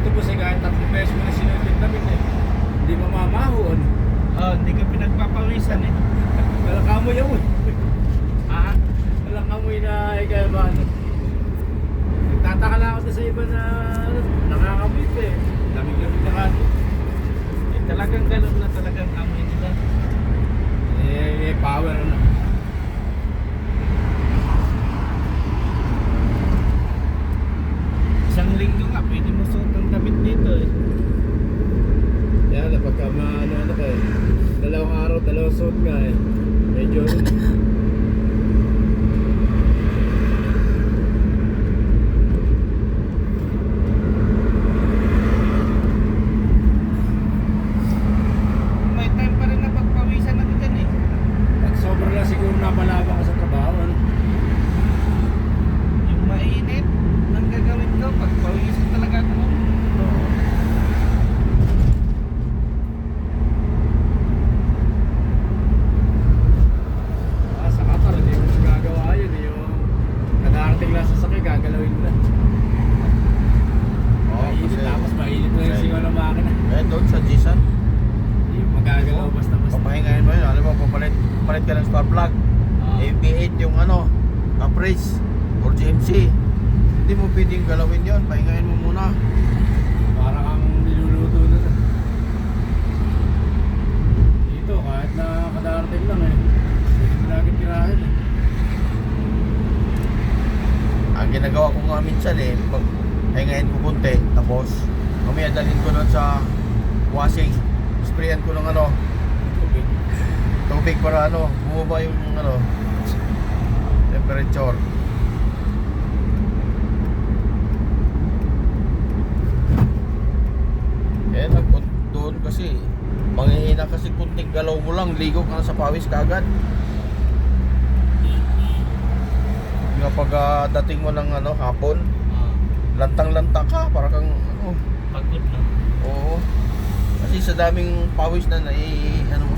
dito po sa kahit 3 beses mo na sinunod namin eh. Hindi mamamahon. Hindi ka pinagpapawisan eh. Walang kamoy ako eh. Ah, Walang kamoy na ikaw ba ano. Nagtataka lang ako doon sa iba na nakakamit eh. Lamig-lamig na ka. talagang ganun na talagang amoy nila. Power na. Isang linggo nga, pwede mo suot ang damit dito eh. Kaya na pagka ano ka eh. 2 araw, 2 suot nga eh. Medyo May time pa rin na pagpawisan ako dyan eh. pag sobra na siguro napalabang ka sa trabaho. Ano? Yung mainit, ang gagawin ko, pagpawisan talaga ako. Sa Qatar, hindi mo magagawa yun eh. Yung kadarating lang sa sakay, gagalawin na. Mainit, tapos mainit na yung singaw ng makina. Doon sa Jisan, Hindi mo magagalaw basta-basta. papahingahin mo yun. Alam mo, papalit ka ng spark plug. AB8 yung Caprice or GMC. Hindi mo pwedeng galawin yun. Pahingahin mo muna. Para kang niluluto na. Dito, kahit na kadarating lang eh. Hindi mo lagi tirahin eh. Ang ginagawa ko nga minsan pag pahingahin ko konti, tapos mamaya dalhin ko doon sa washing. Sprayan ko ng Tubig. tubig para bumaba yung temperature. Doon kasi manghihina kasi kunting galaw mo lang, ligo ka na sa pawis kagad. Kapag dating mo ng hapon, lantang-lantang ka, para kang Pagod na. oo. Kasi sa daming pawis na ano mo